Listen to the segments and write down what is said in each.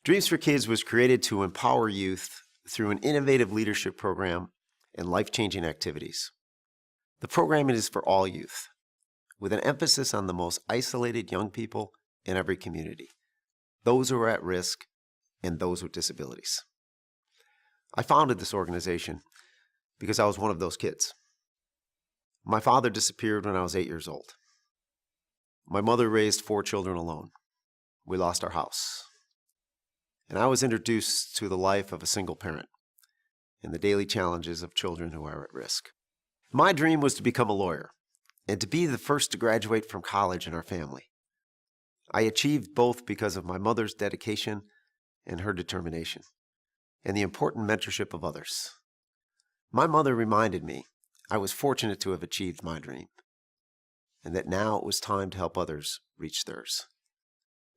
Dreams for Kids was created to empower youth through an innovative leadership program and life-changing activities. The program is for all youth, with an emphasis on the most isolated young people in every community, those who are at risk and those with disabilities. I founded this organization because I was one of those kids. My father disappeared when I was 8 years old. My mother raised 4 children alone. We lost our house. And I was introduced to the life of a single parent and the daily challenges of children who are at risk. My dream was to become a lawyer and to be the first to graduate from college in our family. I achieved both because of my mother's dedication and her determination, and the important mentorship of others. My mother reminded me I was fortunate to have achieved my dream, and that now it was time to help others reach theirs.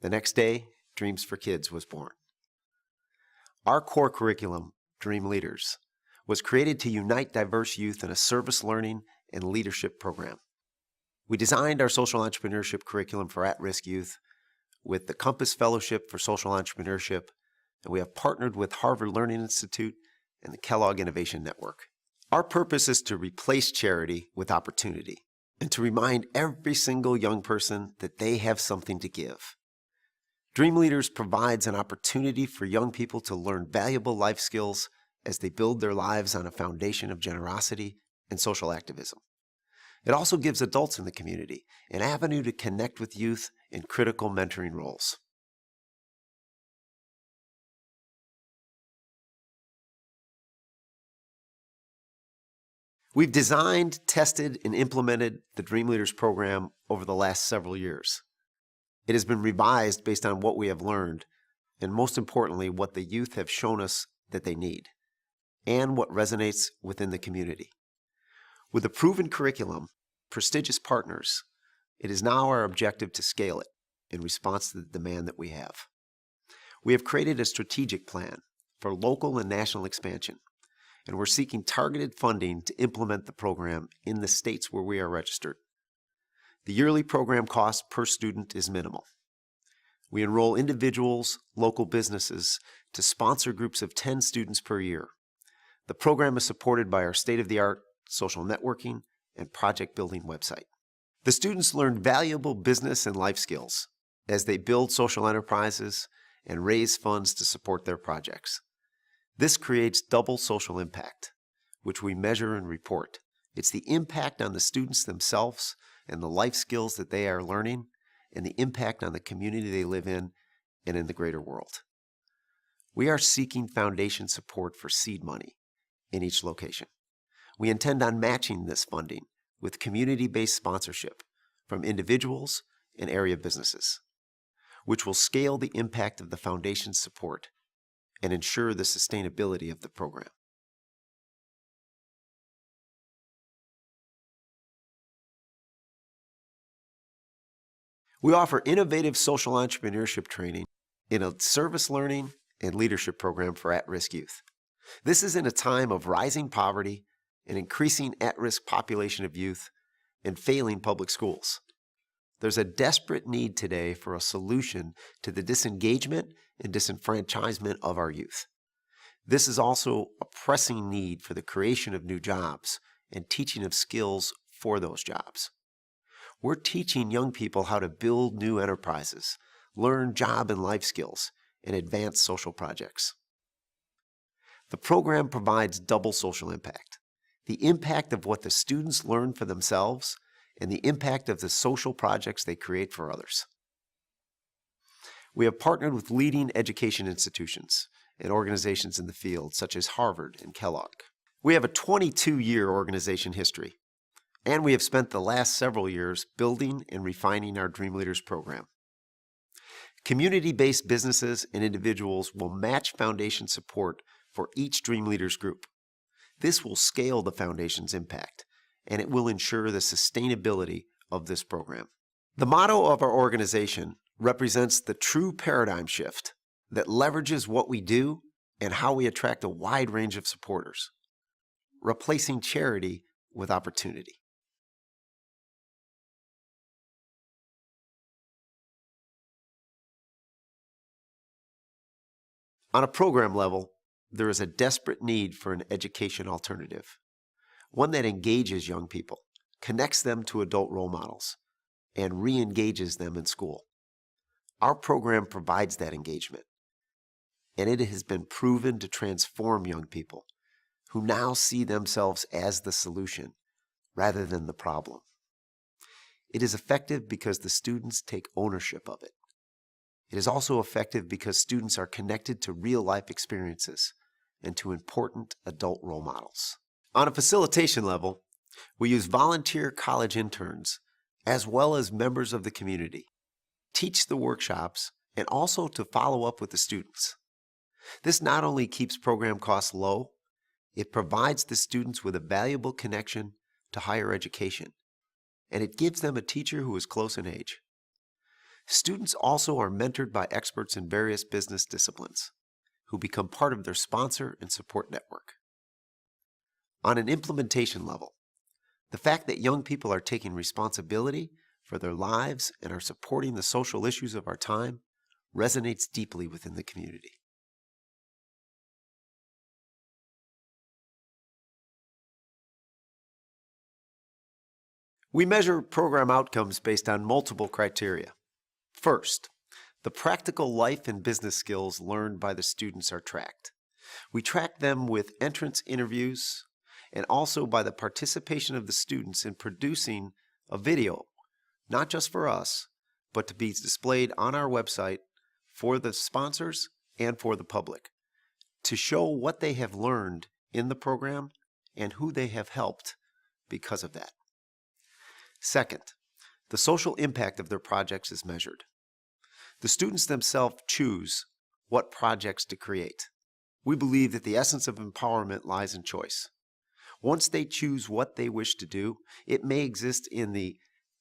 The next day, Dreams for Kids was born. Our core curriculum, Dream Leaders, was created to unite diverse youth in a service learning and leadership program. We designed our social entrepreneurship curriculum for at-risk youth with the Compass Fellowship for Social Entrepreneurship, and we have partnered with Harvard Learning Institute and the Kellogg Innovation Network. Our purpose is to replace charity with opportunity and to remind every single young person that they have something to give. Dream Leaders provides an opportunity for young people to learn valuable life skills as they build their lives on a foundation of generosity and social activism. It also gives adults in the community an avenue to connect with youth in critical mentoring roles. We've designed, tested, and implemented the Dream Leaders program over the last several years. It has been revised based on what we have learned, and most importantly, what the youth have shown us that they need, and what resonates within the community. With a proven curriculum, prestigious partners, it is now our objective to scale it in response to the demand that we have. We have created a strategic plan for local and national expansion, and we're seeking targeted funding to implement the program in the states where we are registered. The yearly program cost per student is minimal. We enroll individuals, local businesses to sponsor groups of 10 students per year. The program is supported by our state-of-the-art social networking and project building website. The students learn valuable business and life skills as they build social enterprises and raise funds to support their projects. This creates double social impact, which we measure and report. It's the impact on the students themselves and the life skills that they are learning, and the impact on the community they live in and in the greater world. We are seeking foundation support for seed money in each location. We intend on matching this funding with community-based sponsorship from individuals and area businesses, which will scale the impact of the foundation's support and ensure the sustainability of the program. We offer innovative social entrepreneurship training in a service learning and leadership program for at-risk youth. This is in a time of rising poverty, an increasing at-risk population of youth, and failing public schools. There's a desperate need today for a solution to the disengagement and disenfranchisement of our youth. This is also a pressing need for the creation of new jobs and teaching of skills for those jobs. We're teaching young people how to build new enterprises, learn job and life skills, and advance social projects. The program provides double social impact: the impact of what the students learn for themselves and the impact of the social projects they create for others. We have partnered with leading education institutions and organizations in the field, such as Harvard and Kellogg. We have a 22-year organization history, and we have spent the last several years building and refining our Dream Leaders program. Community-based businesses and individuals will match foundation support for each Dream Leaders group. This will scale the foundation's impact, and it will ensure the sustainability of this program. The motto of our organization represents the true paradigm shift that leverages what we do and how we attract a wide range of supporters, replacing charity with opportunity. On a program level, there is a desperate need for an education alternative, one that engages young people, connects them to adult role models, and re-engages them in school. Our program provides that engagement, and it has been proven to transform young people who now see themselves as the solution rather than the problem. It is effective because the students take ownership of it. It is also effective because students are connected to real-life experiences and to important adult role models. On a facilitation level, we use volunteer college interns as well as members of the community, teach the workshops, and also to follow up with the students. This not only keeps program costs low, it provides the students with a valuable connection to higher education, and it gives them a teacher who is close in age. Students also are mentored by experts in various business disciplines, who become part of their sponsor and support network. On an implementation level, the fact that young people are taking responsibility for their lives and are supporting the social issues of our time resonates deeply within the community. We measure program outcomes based on multiple criteria. First, the practical life and business skills learned by the students are tracked. We track them with entrance interviews and also by the participation of the students in producing a video, not just for us, but to be displayed on our website for the sponsors and for the public, to show what they have learned in the program and who they have helped because of that. Second, the social impact of their projects is measured. The students themselves choose what projects to create. We believe that the essence of empowerment lies in choice. Once they choose what they wish to do, it may exist in the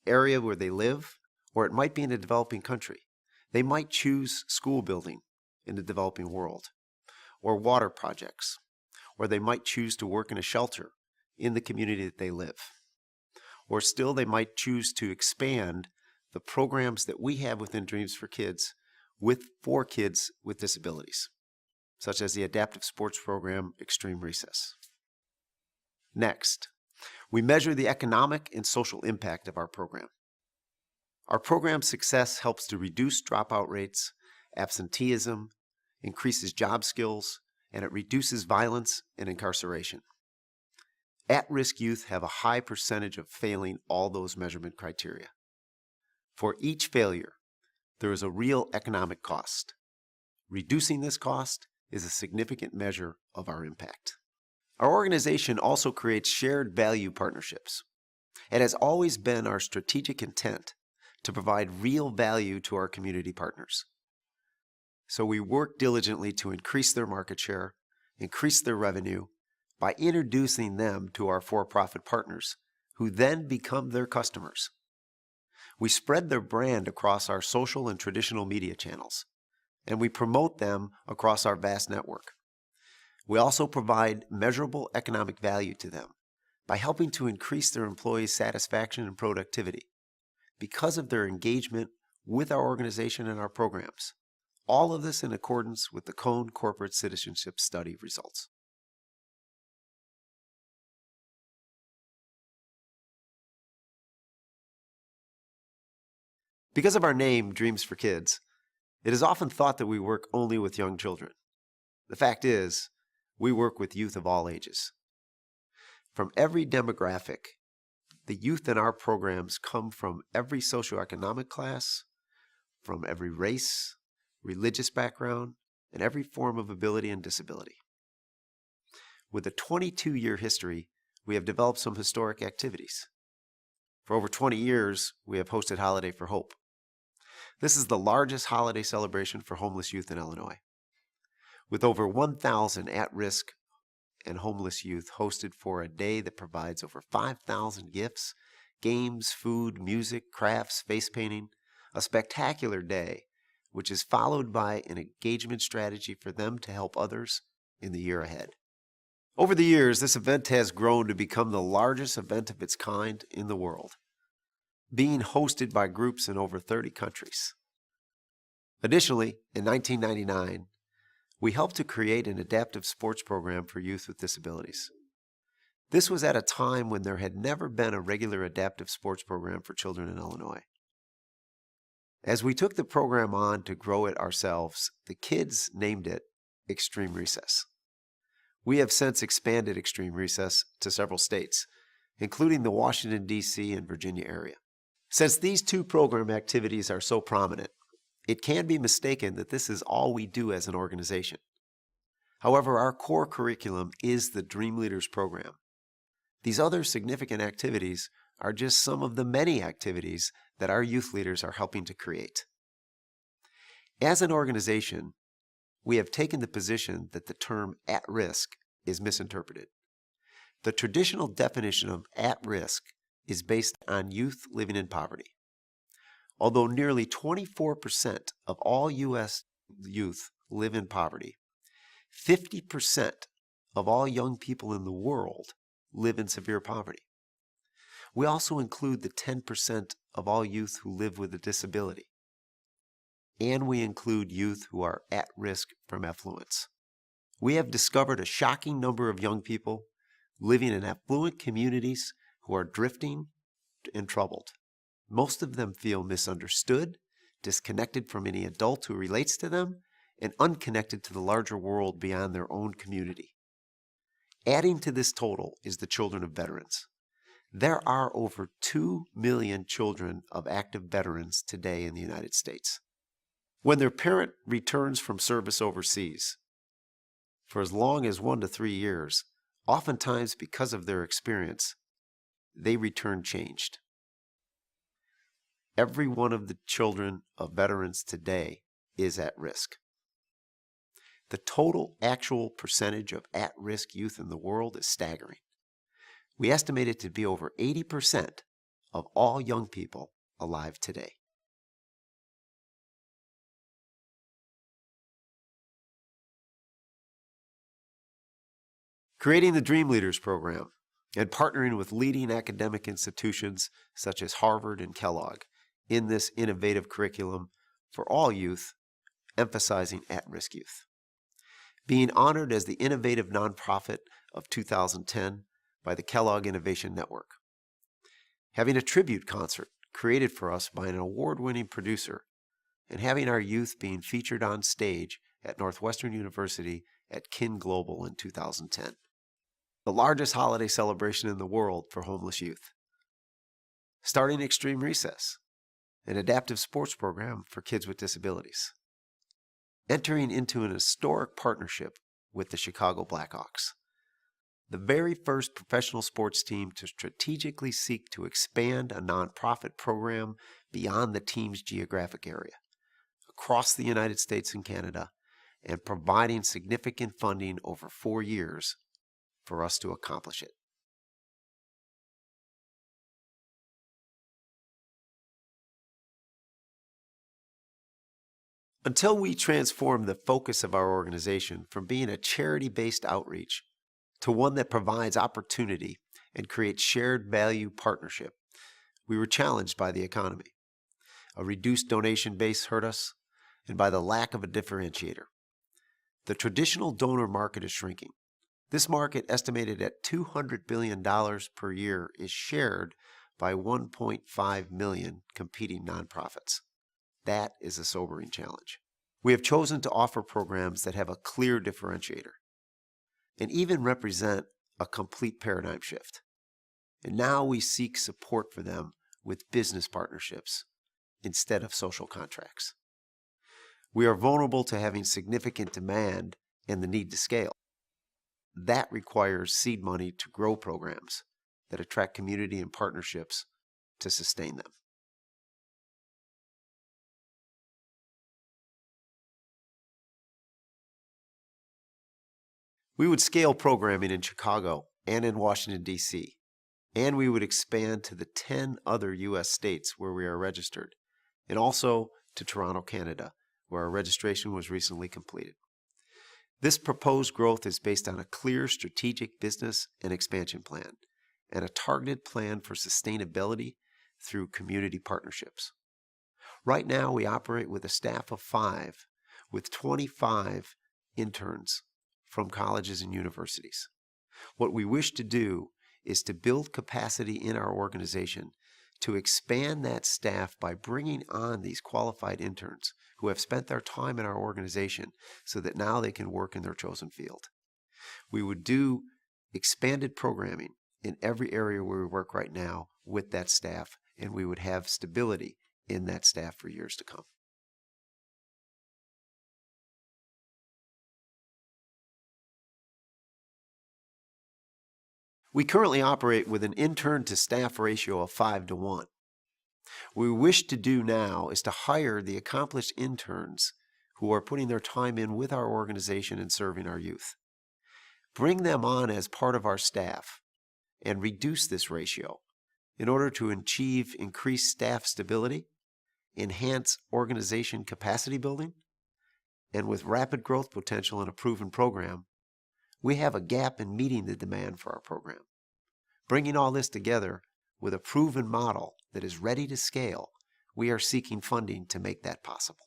area where they live, or it might be in a developing country. They might choose school building in the developing world, or water projects, or they might choose to work in a shelter in the community that they live. Or still, they might choose to expand the programs that we have within Dreams for Kids for kids with disabilities, such as the adaptive sports program, Extreme Recess. Next, we measure the economic and social impact of our program. Our program's success helps to reduce dropout rates, absenteeism, increases job skills, and it reduces violence and incarceration. At-risk youth have a high percentage of failing all those measurement criteria. For each failure, there is a real economic cost. Reducing this cost is a significant measure of our impact. Our organization also creates shared value partnerships. It has always been our strategic intent to provide real value to our community partners. So we work diligently to increase their market share, increase their revenue, by introducing them to our for-profit partners, who then become their customers. We spread their brand across our social and traditional media channels, and we promote them across our vast network. We also provide measurable economic value to them by helping to increase their employees' satisfaction and productivity because of their engagement with our organization and our programs. All of this in accordance with the Cone Corporate Citizenship Study results. Because of our name, Dreams for Kids, it is often thought that we work only with young children. The fact is, we work with youth of all ages. From every demographic, the youth in our programs come from every socioeconomic class, from every race, religious background, and every form of ability and disability. With a 22-year history, we have developed some historic activities. For over 20 years, we have hosted Holiday for Hope. This is the largest holiday celebration for homeless youth in Illinois, with over 1,000 at-risk and homeless youth hosted for a day that provides over 5,000 gifts, games, food, music, crafts, face painting, a spectacular day, which is followed by an engagement strategy for them to help others in the year ahead. Over the years, this event has grown to become the largest event of its kind in the world, being hosted by groups in over 30 countries. Additionally, in 1999, we helped to create an adaptive sports program for youth with disabilities. This was at a time when there had never been a regular adaptive sports program for children in Illinois. As we took the program on to grow it ourselves, the kids named it Extreme Recess. We have since expanded Extreme Recess to several states, including the Washington, D.C. and Virginia area. Since these two program activities are so prominent, it can be mistaken that this is all we do as an organization. However, our core curriculum is the Dream Leaders program. These other significant activities are just some of the many activities that our youth leaders are helping to create. As an organization, we have taken the position that the term at risk is misinterpreted. The traditional definition of at risk is based on youth living in poverty. Although nearly 24% of all U.S. youth live in poverty, 50% of all young people in the world live in severe poverty. We also include the 10% of all youth who live with a disability. And we include youth who are at risk from affluence. We have discovered a shocking number of young people living in affluent communities who are drifting and troubled. Most of them feel misunderstood, disconnected from any adult who relates to them, and unconnected to the larger world beyond their own community. Adding to this total is the children of veterans. There are over 2 million children of active veterans today in the United States. When their parent returns from service overseas, for as long as 1 to 3 years, oftentimes because of their experience, they return changed. Every one of the children of veterans today is at risk. The total actual percentage of at-risk youth in the world is staggering. We estimate it to be over 80% of all young people alive today. Creating the Dream Leaders program and partnering with leading academic institutions such as Harvard and Kellogg in this innovative curriculum for all youth, emphasizing at-risk youth. Being honored as the innovative nonprofit of 2010 by the Kellogg Innovation Network. Having a tribute concert created for us by an award-winning producer, and having our youth being featured on stage at Northwestern University at Kin Global in 2010. The largest holiday celebration in the world for homeless youth. Starting Extreme Recess, an adaptive sports program for kids with disabilities. Entering into an historic partnership with the Chicago Blackhawks, the very first professional sports team to strategically seek to expand a nonprofit program beyond the team's geographic area, across the United States and Canada, and providing significant funding over 4 years for us to accomplish it. Until we transform the focus of our organization from being a charity-based outreach to one that provides opportunity and creates shared value partnership, we were challenged by the economy. A reduced donation base hurt us, and by the lack of a differentiator. The traditional donor market is shrinking. This market, estimated at $200 billion per year, is shared by 1.5 million competing nonprofits. That is a sobering challenge. We have chosen to offer programs that have a clear differentiator and even represent a complete paradigm shift. And now we seek support for them with business partnerships instead of social contracts. We are vulnerable to having significant demand and the need to scale. That requires seed money to grow programs that attract community and partnerships to sustain them. We would scale programming in Chicago and in Washington, D.C., and we would expand to the 10 other U.S. states where we are registered, and also to Toronto, Canada, where our registration was recently completed. This proposed growth is based on a clear strategic business and expansion plan, and a targeted plan for sustainability through community partnerships. Right now, we operate with a staff of 5, with 25 interns from colleges and universities. What we wish to do is to build capacity in our organization to expand that staff by bringing on these qualified interns who have spent their time in our organization so that now they can work in their chosen field. We would do expanded programming in every area where we work right now with that staff, and we would have stability in that staff for years to come. We currently operate with an intern to staff ratio of 5-to-1. What we wish to do now is to hire the accomplished interns who are putting their time in with our organization and serving our youth. Bring them on as part of our staff and reduce this ratio in order to achieve increased staff stability, enhance organization capacity building, and with rapid growth potential and a proven program, we have a gap in meeting the demand for our program. Bringing all this together with a proven model that is ready to scale, we are seeking funding to make that possible.